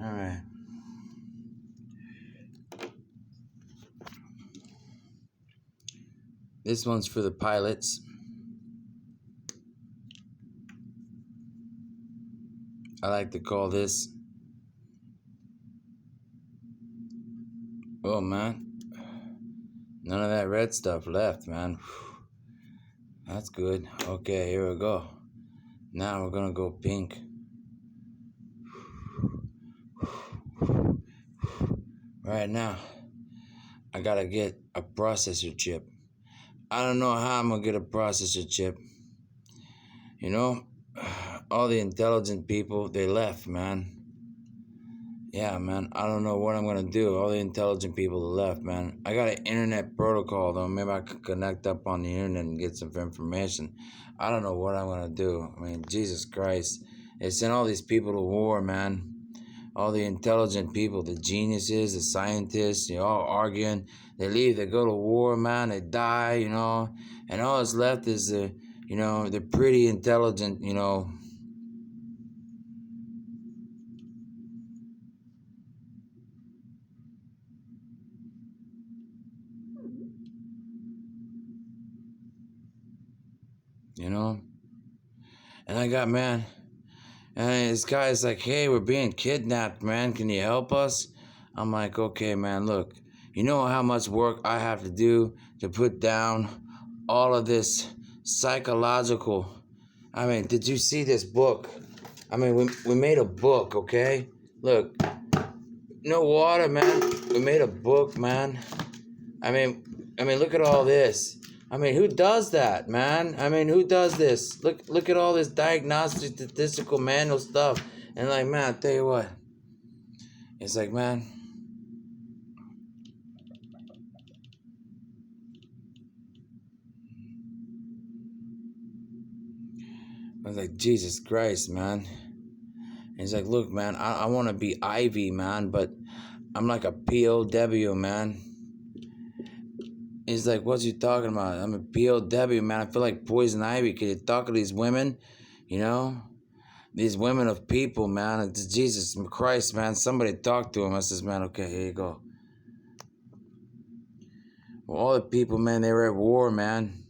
Alright. This one's for the pilots. I like to call this... Oh, man. None of that red stuff left, man. That's good. Okay, here we go. Now we're gonna go pink. Right now, I gotta get a processor chip. I don't know how I'm gonna get a processor chip. You know, all the intelligent people, they left, man. Yeah, man, I don't know what I'm gonna do. All the intelligent people left, man. I got an internet protocol, though. Maybe I could connect up on the internet and get some information. I don't know what I'm gonna do. I mean, Jesus Christ. They sent all these people to war, man. All the intelligent people, the geniuses, the scientists, all arguing. They leave, they go to war, man, they die, and all that's left is the pretty intelligent, And I got, man, and this guy's like, hey, we're being kidnapped, man. Can you help us? I'm like, okay, man, look, you know how much work I have to do to put down all of this psychological... I mean, did you see this book? I mean, we made a book, okay? Look, no water, man. We made a book, man. I mean, look at all this. I mean, who does that, man? I mean, who does this? Look at all this diagnostic, statistical, manual stuff. And like, man, I'll tell you what. It's like, man. I was like, Jesus Christ, man. And he's like, look, man, I want to be Ivy, man, but I'm like a POW, man. He's like, what's you talking about? I'm a POW, man. I feel like Poison Ivy. Can you talk to these women? These women of people, man. It's Jesus Christ, man. Somebody talk to him. I says, man, okay, here you go. Well, all the people, man, they were at war, man.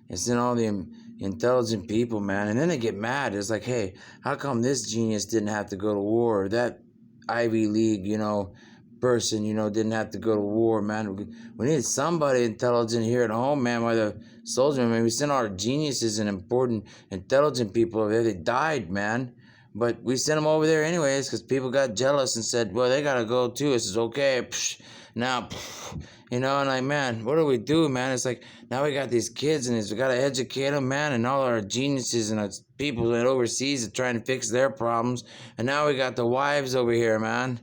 It's in all the intelligent people, man. And then they get mad. It's like, hey, how come this genius didn't have to go to war? Or that Ivy League, person, didn't have to go to war, man. We need somebody intelligent here at home, man. Why the soldiers, man, we sent our geniuses and important, intelligent people over there. They died, man. But we sent them over there anyways because people got jealous and said, well, they got to go too. It says, okay, now, and like, man, what do we do, man? It's like, now we got these kids and we got to educate them, man, and all our geniuses and our people that overseas are trying to fix their problems. And now we got the wives over here, man.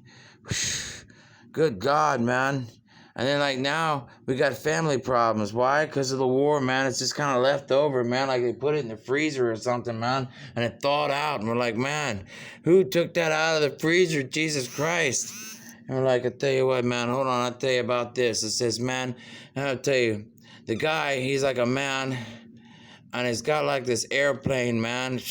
Good God, man. And then, like, now we got family problems. Why? Because of the war, man. It's just kind of left over, man. Like they put it in the freezer or something, man. And it thawed out. And we're like, man, who took that out of the freezer? Jesus Christ. And we're like, I tell you what, man. Hold on. I'll tell you about this. It says, man, I'll tell you. The guy, he's like a man. And he's got like this airplane, man.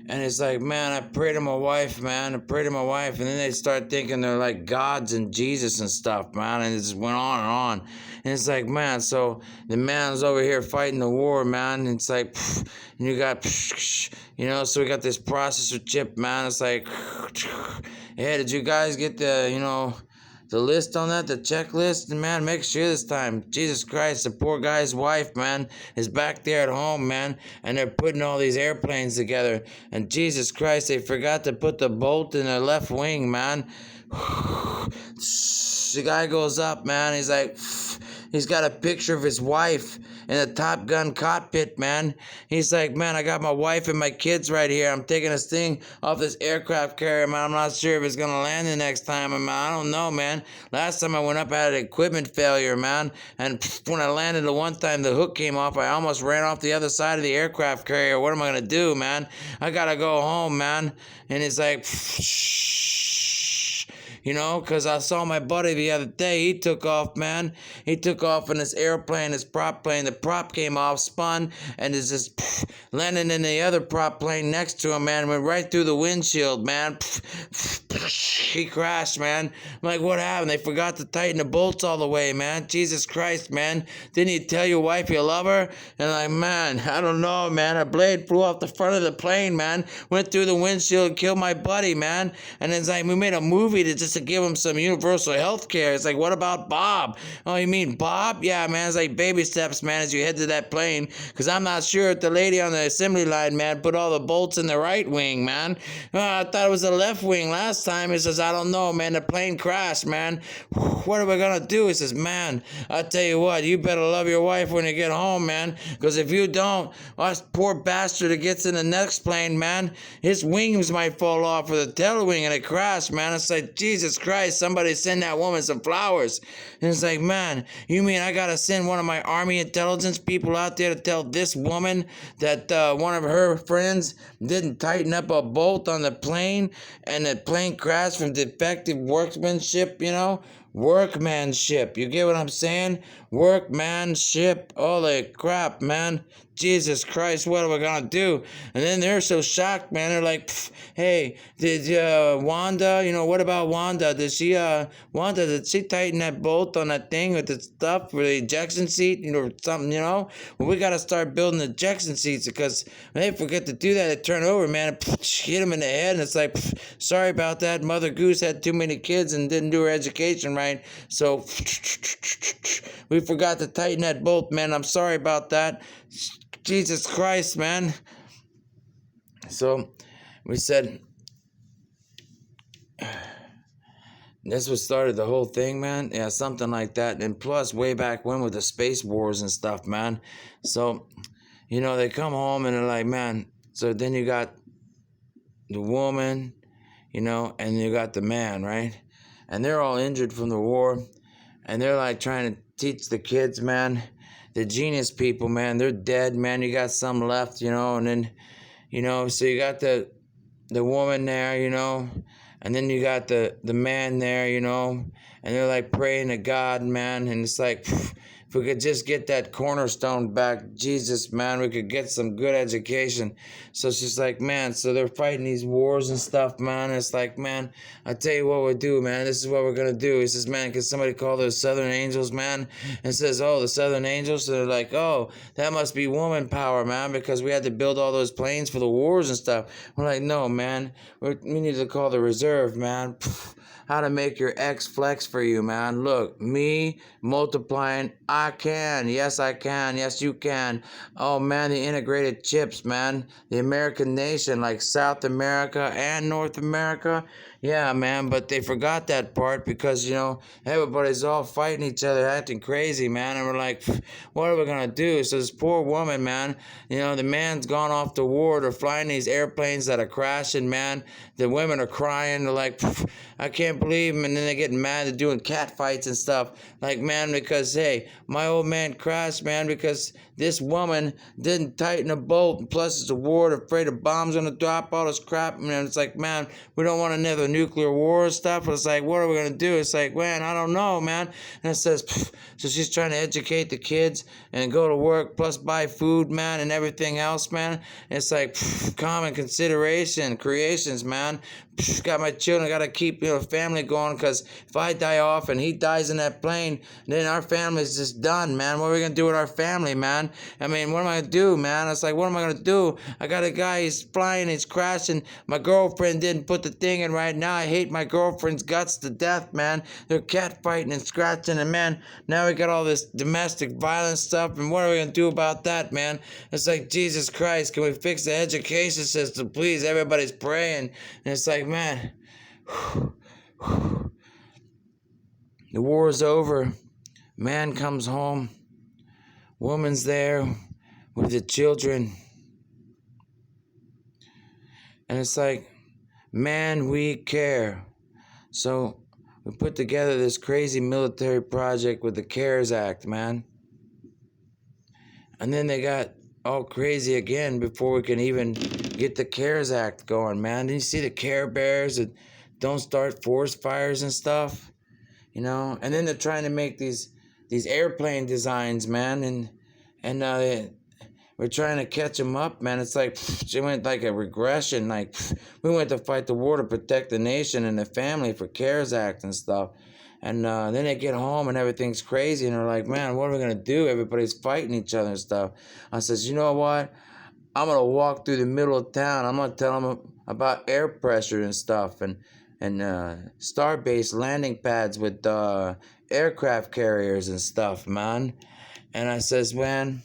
And it's like, man, I pray to my wife, man. I pray to my wife. And then they start thinking they're like gods and Jesus and stuff, man. And it just went on and on. And it's like, man, so the man's over here fighting the war, man. And it's like, and you got, so we got this processor chip, man. It's like, hey, did you guys get the list on that, the checklist? And man, make sure this time, Jesus Christ, the poor guy's wife, man, is back there at home, man, and they're putting all these airplanes together, and Jesus Christ, they forgot to put the bolt in their left wing, man. The guy goes up, man, he's like, he's got a picture of his wife in the Top Gun cockpit, man. He's like, man, I got my wife and my kids right here. I'm taking this thing off this aircraft carrier, man. I'm not sure if it's going to land the next time. I don't know, man. Last time I went up, I had an equipment failure, man. And when I landed the one time, the hook came off. I almost ran off the other side of the aircraft carrier. What am I going to do, man? I got to go home, man. And it's like... you know, because I saw my buddy the other day. He took off, man. He took off in this airplane, this prop plane. The prop came off, spun, and is just landing in the other prop plane next to him, man. Went right through the windshield, man. He crashed, man. I'm like, what happened? They forgot to tighten the bolts all the way, man. Jesus Christ, man. Didn't you tell your wife you love her? And like, man, I don't know, man. A blade flew off the front of the plane, man. Went through the windshield and killed my buddy, man. And it's like, we made a movie to give him some universal health care. It's like, what about Bob? Oh, you mean Bob? Yeah, man. It's like baby steps, man, as you head to that plane. Because I'm not sure if the lady on the assembly line, man, put all the bolts in the right wing, man. I thought it was the left wing last time. He says, I don't know, man. The plane crashed, man. What are we going to do? He says, man, I tell you what, you better love your wife when you get home, man. Because if you don't, us poor bastard that gets in the next plane, man, his wings might fall off with the tail wing and it crashed, man. It's like, Jesus Christ, somebody send that woman some flowers. And it's like, man, you mean I got to send one of my Army intelligence people out there to tell this woman that one of her friends didn't tighten up a bolt on the plane and the plane crashed from defective workmanship, you know? Workmanship. You get what I'm saying? Workmanship. Holy crap, man. Jesus Christ, what are we gonna do? And then they're so shocked, man. They're like, hey, did Wanda, you know, what about Wanda? Did she tighten that bolt on that thing with the stuff for the ejection seat, you know, or something, you know? Well, we gotta start building ejection seats because when they forget to do that, they turn over, man, and hit them in the head, and it's like, sorry about that. Mother Goose had too many kids and didn't do her education right, so we forgot to tighten that bolt, man. I'm sorry about that. Jesus Christ, man. So we said, that's what started the whole thing, man. Yeah, something like that. And plus, way back when with the space wars and stuff, man. So, you know, they come home and they're like, man. So then you got the woman, you know, and you got the man, right? And they're all injured from the war. And they're like trying to teach the kids, man. The genius people, man, they're dead, man. You got some left, you know, and then, you know, so you got the woman there, you know, and then you got the man there, you know, and they're like praying to God, man, and it's like, if we could just get that cornerstone back, Jesus, man, we could get some good education. So it's just like, man, so they're fighting these wars and stuff, man. It's like, man, I tell you what we'll do, man. This is what we're going to do. He says, man, can somebody call those Southern Angels, man? And says, oh, the Southern Angels? So they're like, oh, that must be woman power, man, because we had to build all those planes for the wars and stuff. We're like, no, man, we need to call the reserve, man. How to make your X flex for you, man. Look, me multiplying, I can. Yes, I can. Yes, you can. Oh, man, the integrated chips, man. The American nation, like South America and North America. Yeah, man, but they forgot that part because, you know, everybody's all fighting each other, acting crazy, man. And we're like, what are we going to do? So this poor woman, man, you know, the man's gone off to war. They're flying these airplanes that are crashing, man. The women are crying. They're like, I can't believe them. And then they get mad. They're doing cat fights and stuff. Like, man, because, hey, my old man crashed, man, because this woman didn't tighten a bolt. And plus, it's a war. They're afraid a bomb's going to drop, all this crap. And it's like, man, we don't want another nuclear war and stuff. But it's like, what are we going to do? It's like, man, I don't know, man. And it says, so she's trying to educate the kids and go to work, plus buy food, man, and everything else, man. And it's like, common consideration, creations, man. Got my children, got to keep, you know, family going, because if I die off and he dies in that plane, then our family's just done, man. What are we going to do with our family, man? I mean, what am I going to do, man? It's like, what am I going to do? I got a guy, he's flying, he's crashing. My girlfriend didn't put the thing in right now. I hate my girlfriend's guts to death, man. They're cat fighting and scratching, and man, now we got all this domestic violence stuff, and what are we going to do about that, man? It's like, Jesus Christ, can we fix the education system, please? Everybody's praying, and it's like, man, the war is over. Man comes home. Woman's there with the children. And it's like, man, we care. So we put together this crazy military project with the CARES Act, man. And then they got all crazy again before we can even get the CARES Act going, man. Did you see the Care Bears? don't start forest fires and stuff, and then they're trying to make these airplane designs, man, and we're trying to catch them up, man. It's like it went like a regression. Like we went to fight the war to protect the nation and the family for CARES Act and stuff. And then they get home and everything's crazy, and they're like, "Man, what are we gonna do? Everybody's fighting each other and stuff." I says, "You know what? I'm gonna walk through the middle of town. I'm gonna tell them about air pressure and stuff, and star-based landing pads with aircraft carriers and stuff, man." And I says, "Man,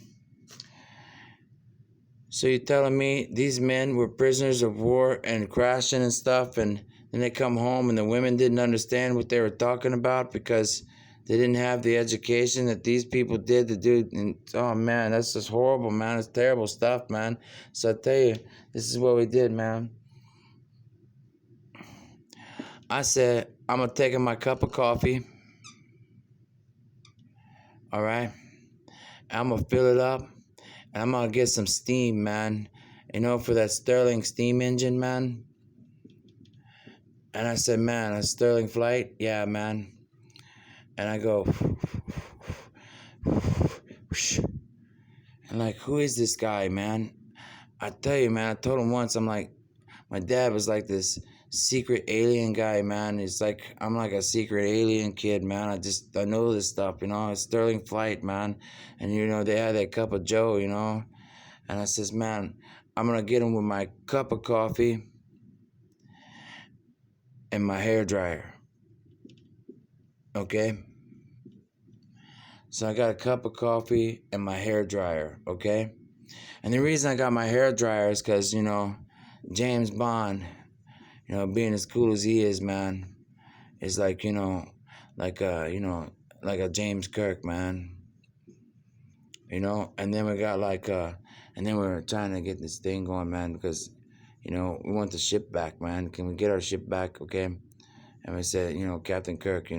so you're telling me these men were prisoners of war and crashing and stuff, and then they come home and the women didn't understand what they were talking about because they didn't have the education that these people did to do?" And oh man, that's just horrible, man. It's terrible stuff, man. So I tell you, this is what we did, man. I said, I'm gonna take my cup of coffee, all right? I'm gonna fill it up, and I'm gonna get some steam, man. For that Sterling steam engine, man. And I said, "Man, a Sterling flight? Yeah, man." And I go, and like, who is this guy, man? I tell you, man, I told him once, I'm like, my dad was like this secret alien guy, man. It's like, I'm like a secret alien kid, man. I know this stuff, a Sterling flight, man. And, they had that cup of Joe, And I says, "Man, I'm going to get him with my cup of coffee and my hair dryer." Okay? So I got a cup of coffee and my hair dryer, okay? And the reason I got my hair dryer is because, James Bond, being as cool as he is, man, is like, like like a James Kirk, man. And then we got and then we were trying to get this thing going, man, because, we want the ship back, man. Can we get our ship back, okay? And we said, Captain Kirk,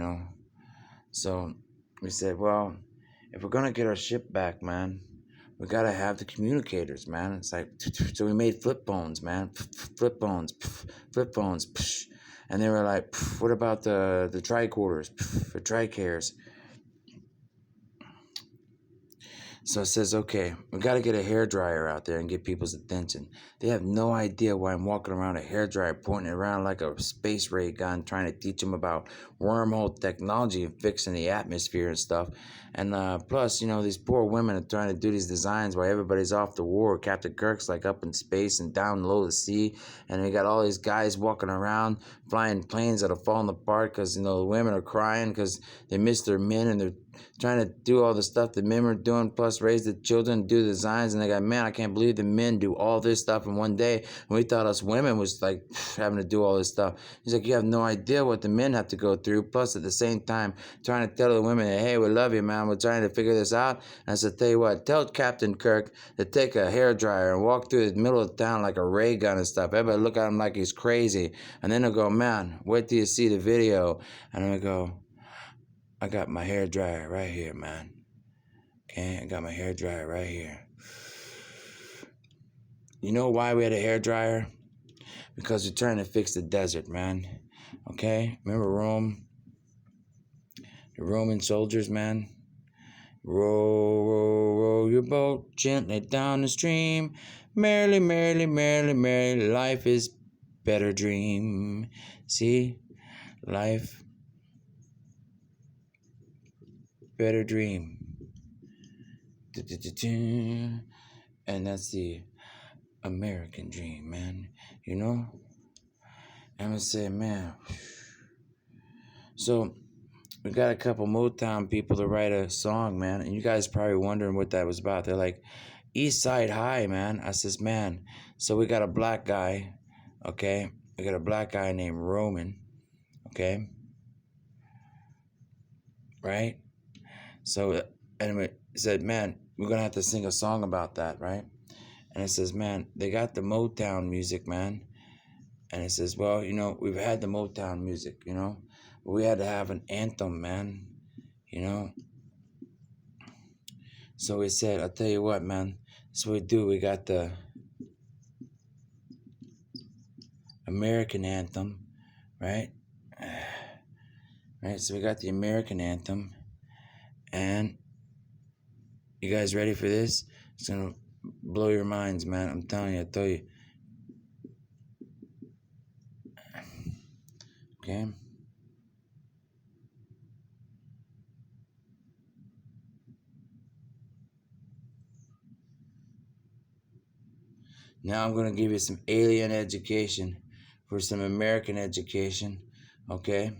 So we said, well, if we're going to get our ship back, man, we got to have the communicators, man. It's like, so we made flip phones, man. Flip phones, flip phones. And they were like, what about the tricorders, the tricares? So it says, okay, we got to get a hairdryer out there and get people's attention. They have no idea why I'm walking around a hairdryer, pointing it around like a space ray gun, trying to teach them about wormhole technology and fixing the atmosphere and stuff. And plus, these poor women are trying to do these designs while everybody's off the war. Captain Kirk's like up in space and down below the sea. And we got all these guys walking around, flying planes that are falling apart because, the women are crying because they miss their men and they're trying to do all the stuff the men were doing, plus raise the children, do the designs, and they got, man, I can't believe the men do all this stuff in one day. And we thought us women was like having to do all this stuff. He's like, you have no idea what the men have to go through. Plus, at the same time, trying to tell the women, hey, we love you, man. We're trying to figure this out. And I said, tell you what, tell Captain Kirk to take a hairdryer and walk through the middle of town like a ray gun and stuff. Everybody look at him like he's crazy. And then they'll go, man, wait till you see the video. And I go, I got my hair dryer right here, man. Okay, I got my hair dryer right here. You know why we had a hair dryer? Because we're trying to fix the desert, man. Okay, remember Rome? The Roman soldiers, man. Row, row, row your boat gently down the stream. Merrily, merrily, merrily, merrily, life is better dream. See, life, better dream. And that's the American dream, man. I'm gonna say, man. So we got a couple Motown people to write a song, man. And you guys probably wondering what that was about. They're like, East Side High, man. I says, man. So we got a black guy, okay? We got a black guy named Roman, okay? Right? So anyway, said, man, we're gonna have to sing a song about that, right? And it says, man, they got the Motown music, man. And it says, well, we've had the Motown music, but we had to have an anthem, man, So we said, I'll tell you what, man, that's what we do. We got the American anthem, right? Right, so we got the American anthem, and you guys ready for this? It's gonna blow your minds, man. I'm telling you, I tell you. Okay? Now I'm gonna give you some alien education for some American education, okay?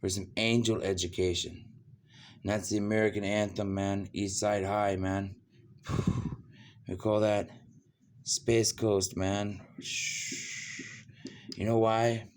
For some angel education. And that's the American anthem, man. East Side High, man. We call that Space Coast, man. You know why?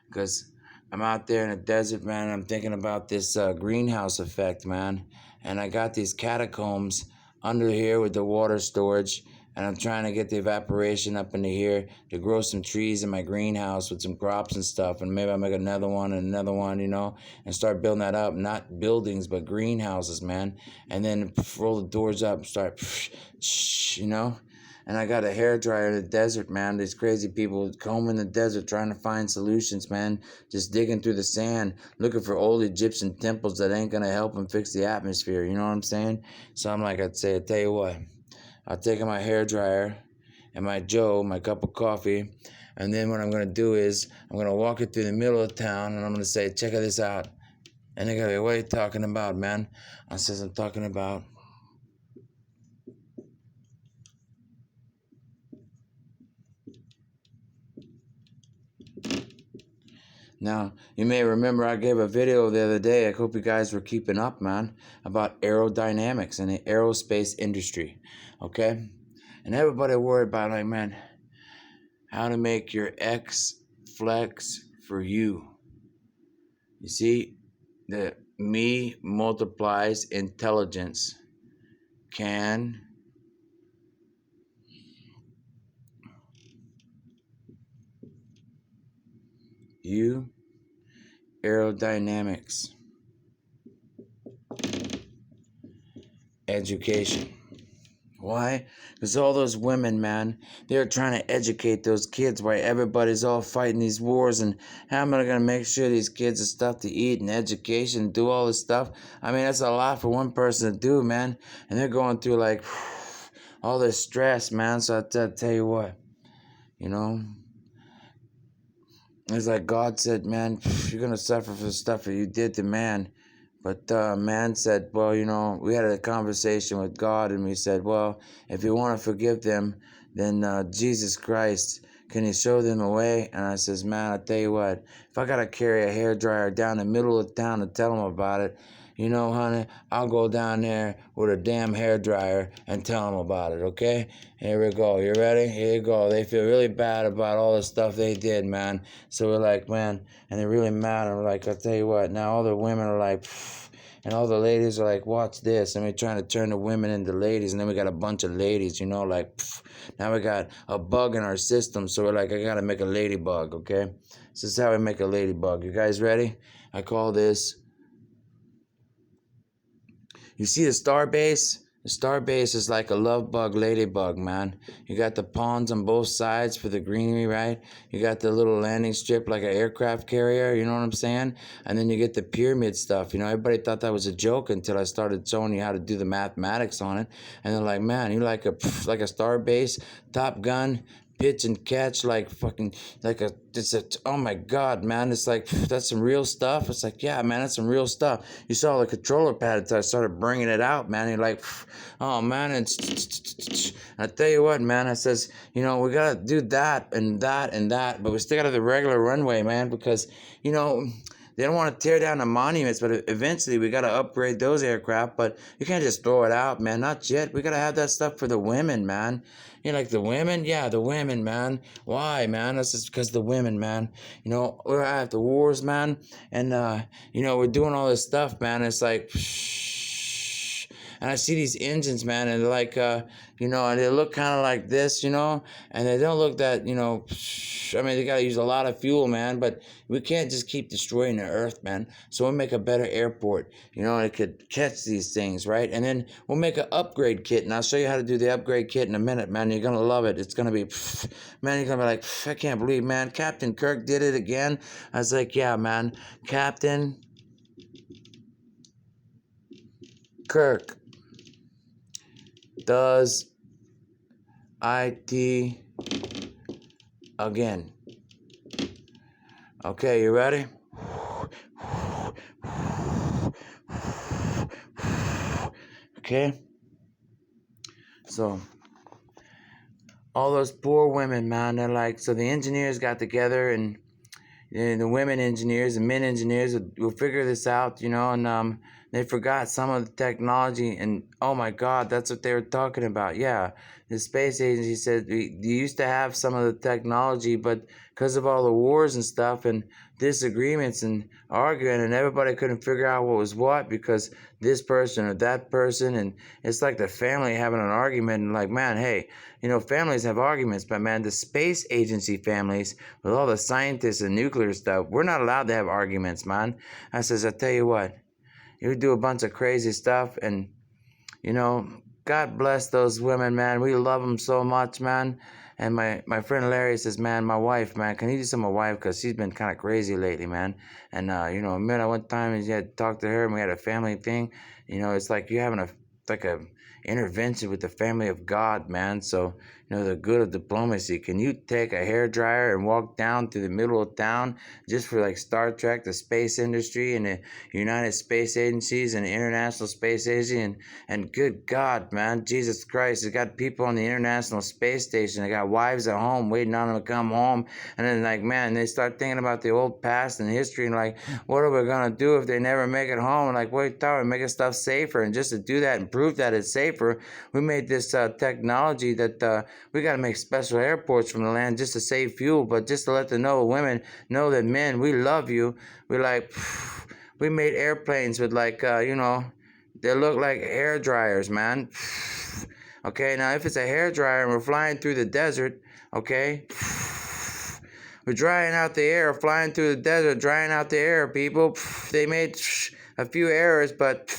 Because I'm out there in the desert, man. And I'm thinking about this greenhouse effect, man. And I got these catacombs under here with the water storage. And I'm trying to get the evaporation up into here to grow some trees in my greenhouse with some crops and stuff. And maybe I'll make another one and another one, you know, and start building that up. Not buildings, but greenhouses, man. And then roll the doors up and start, you know. And I got a hairdryer in the desert, man. These crazy people combing the desert trying to find solutions, man. Just digging through the sand, looking for old Egyptian temples that ain't gonna help them fix the atmosphere. You know what I'm saying? So I'm like, I tell you what, I'll take my hairdryer and my Joe, my cup of coffee, and then what I'm gonna do is I'm gonna walk it through the middle of town, and I'm gonna say, check this out. And they're gonna be, what are you talking about, man? I says, I'm talking about. Now, you may remember I gave a video the other day, I hope you guys were keeping up, man, about aerodynamics in the aerospace industry, okay? And everybody worried about, like, man, how to make your X flex for you. You see, the me multiplies intelligence. Can you aerodynamics education? Why? Because all those women, man, they're trying to educate those kids while everybody's all fighting these wars. And how am I going to make sure these kids have stuff to eat and education and do all this stuff? I mean, that's a lot for one person to do, man. And they're going through, like, all this stress, man. So I tell you what, you know, it's like God said, man, you're going to suffer for the stuff that you did to man. But man said, well, you know, we had a conversation with God, and we said, well, if you want to forgive them, then Jesus Christ, can you show them a way? And I says, man, I tell you what, if I got to carry a hairdryer down the middle of town to tell them about it, you know, honey, I'll go down there with a damn hairdryer and tell them about it, okay? Here we go. You ready? Here you go. They feel really bad about all the stuff they did, man. So we're like, man, and they're really mad. And we're like, I'll tell you what, now all the women are like, and all the ladies are like, watch this. And we're trying to turn the women into ladies. And then we got a bunch of ladies, you know, like, now we got a bug in our system. So we're like, I got to make a ladybug, okay? This is how we make a ladybug. You guys ready? I call this. You see the star base? The star base is like a love bug, ladybug, man. You got the ponds on both sides for the greenery, right? You got the little landing strip like an aircraft carrier, you know what I'm saying? And then you get the pyramid stuff. You know, everybody thought that was a joke until I started showing you how to do the mathematics on it. And they're like, man, you like a star base, Top Gun, pitch and catch, like fucking, like oh my God, man, it's like, that's some real stuff. It's like, yeah, man, that's some real stuff. You saw the controller pad until I started bringing it out, man. You're like, oh man, it's, I tell you what, man, I says, you know, we gotta do that and that and that, but we still gotta do the regular runway, man, because, you know, they don't want to tear down the monuments, but eventually we got to upgrade those aircraft. But you can't just throw it out, man. Not yet. We got to have that stuff for the women, man. You know, like the women? Yeah, the women, man. Why, man? That's just because the women, man. You know, we're at the wars, man. And, you know, we're doing all this stuff, man. It's like, and I see these engines, man, and they're like, and they look kind of like this, and they don't look that, I mean, they got to use a lot of fuel, man, but we can't just keep destroying the earth, man. So we'll make a better airport, and it could catch these things, right? And then we'll make an upgrade kit, and I'll show you how to do the upgrade kit in a minute, man. You're going to love it. It's going to be, man, you're going to be like, I can't believe, man, Captain Kirk did it again. I was like, yeah, man, Captain Kirk does IT again. Okay, you ready? Okay. So all those poor women, man, they're like, so the engineers got together, and the women engineers and men engineers will figure this out, and they forgot some of the technology, and oh my God, that's what they were talking about. Yeah, the space agency said we used to have some of the technology, but because of all the wars and stuff and disagreements and arguing, and everybody couldn't figure out what was what because this person or that person, and it's like the family having an argument, and like, man, hey, families have arguments, but man, the space agency families with all the scientists and nuclear stuff, we're not allowed to have arguments, man. I says, I tell you what, you do a bunch of crazy stuff, and God bless those women, man. We love them so much, man. And my friend Larry says, man, my wife, man, can you do something with my wife? Because she's been kind of crazy lately, man. And, man, I one time and you had to talk to her, and we had a family thing. It's like you're having a intervention with the family of God, man. So, the good of diplomacy. Can you take a hairdryer and walk down through the middle of town just for like Star Trek, the space industry, and the United Space Agencies and the International Space Agency, and good God, man, Jesus Christ, they got people on the International Space Station. They got wives at home waiting on them to come home, and then like, man, they start thinking about the old past and history, and like, what are we gonna do if they never make it home? And like, what are you talking? Making stuff safer, and just to do that and prove that it's safer, we made this technology that we got to make special airports from the land just to save fuel, but just to let the women know that, men, we love you. We like, we made airplanes with like, they look like hair dryers, man. Okay, now if it's a hair dryer and we're flying through the desert, okay, we're drying out the air, flying through the desert, drying out the air, people. They made a few errors, but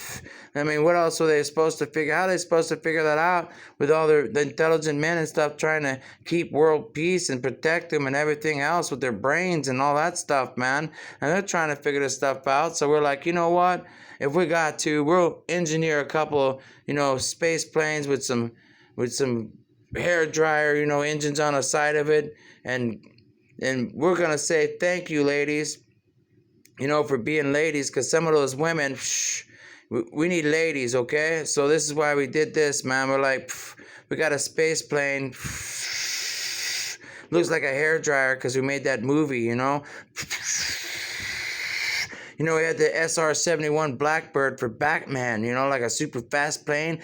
I mean, what else were they supposed to figure? How are they supposed to figure that out with all the intelligent men and stuff trying to keep world peace and protect them and everything else with their brains and all that stuff, man? And they're trying to figure this stuff out. So we're like, you know what? If we got to, we'll engineer a couple, space planes with some hair dryer, engines on the side of it, and we're gonna say thank you, ladies, for being ladies, because some of those women, we need ladies, okay? So this is why we did this, man. We're like, we got a space plane, looks like a hair dryer because we made that movie, we had the S.R. 71 Blackbird for Batman, like a super fast plane.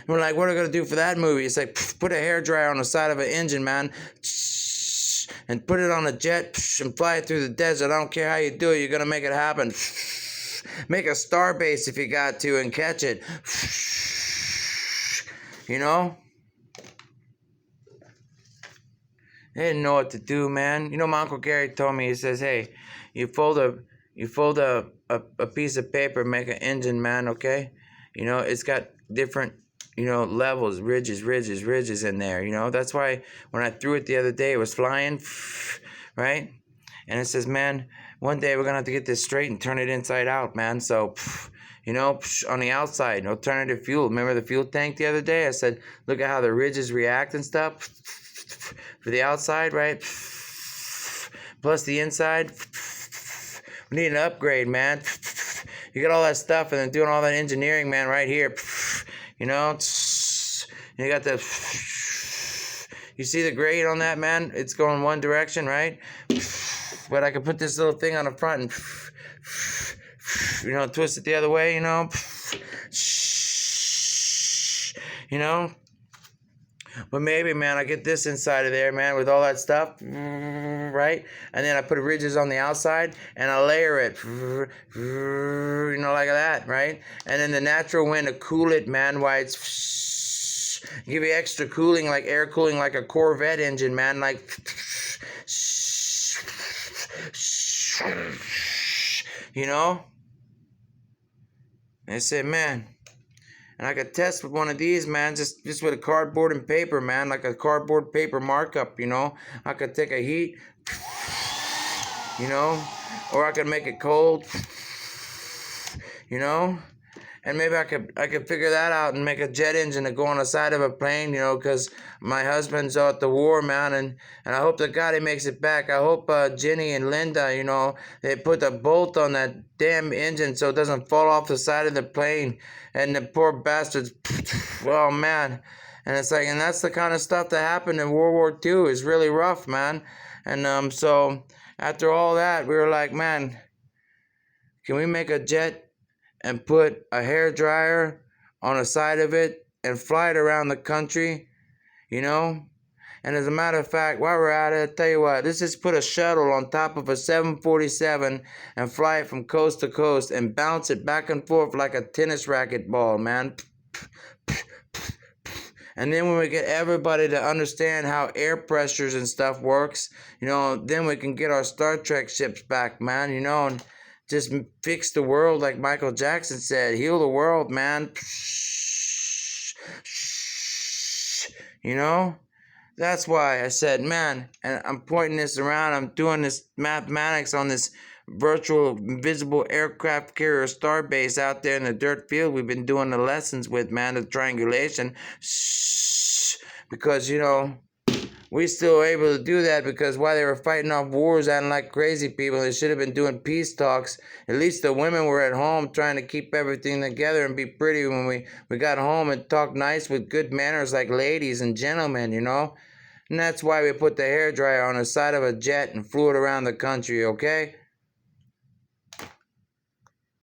We're like, what are we gonna do for that movie? It's like, put a hair dryer on the side of an engine, man, and put it on a jet and fly it through the desert. I don't care how you do it, you're gonna make it happen. Make a star base if you got to and catch it. They didn't know what to do, man. My Uncle Gary told me, he says, hey, you fold a piece of paper, make an engine, man, okay? It's got different, levels, ridges in there, That's why when I threw it the other day, it was flying, right? And it says, man, one day we're going to have to get this straight and turn it inside out, man. So, on the outside, alternative fuel. Remember the fuel tank the other day? I said, look at how the ridges react and stuff for the outside, right? Plus the inside. We need an upgrade, man. You got all that stuff and then doing all that engineering, man, right here. You got the... You see the grade on that, man? It's going one direction, right? But I could put this little thing on the front and, twist it the other way, But maybe, man, I get this inside of there, man, with all that stuff, right? And then I put ridges on the outside, and I layer it, like that, right? And then the natural wind to cool it, man, while it's give you extra cooling, like air cooling, like a Corvette engine, man. Like, you know? And I said, man, and I could test with one of these, man, just with a cardboard and paper, man, like a cardboard paper markup, you know? I could take a heat, you know? Or I could make it cold, you know? And maybe I could figure that out and make a jet engine to go on the side of a plane, you know, because my husband's out at the war, man, and I hope to God he makes it back. I hope Jenny and Linda, you know, they put a bolt on that damn engine so it doesn't fall off the side of the plane, and the poor bastards, oh man. And it's like, and that's the kind of stuff that happened in World War II. It's really rough, man. And so after all that, we were like, man, can we make a jet and put a hair dryer on the side of it and fly it around the country, you know? And as a matter of fact, while we're at it, I tell you what, let's just put a shuttle on top of a 747 and fly it from coast to coast and bounce it back and forth like a tennis racket ball, man. And then when we get everybody to understand how air pressures and stuff works, you know, then we can get our Star Trek ships back, man, you know, and just fix the world like Michael Jackson said. Heal the world, man. You know? That's why I said, man, and I'm pointing this around. I'm doing this mathematics on this virtual invisible aircraft carrier starbase out there in the dirt field we've been doing the lessons with, man, the triangulation. Because, you know, we still were able to do that because while they were fighting off wars acting like crazy people, they should have been doing peace talks. At least the women were at home trying to keep everything together and be pretty when we got home and talked nice with good manners like ladies and gentlemen, you know? And that's why we put the hairdryer on the side of a jet and flew it around the country, okay?